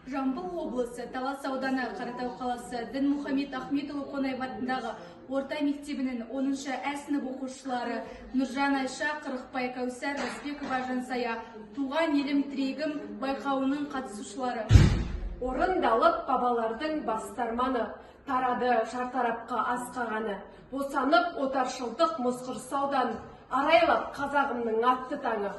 Жамбыл облысы, Талас ауданы, Қаратау қаласы, Дінмұхамед Ахметұлы Қонаев атындағы орта мектебінің 10-шы Ә сынып оқушылары Нұржан Айша, Қырықбай Кәусар, Рысбекова Жансая, Туған елім тірегім байқауының қатысушылары. Орындалып бабалардың бастарманы, тарады шартарапқа асқағаны, босанып отаршылдық мұсқыр саудан, арайлап қазағымның атты таңы.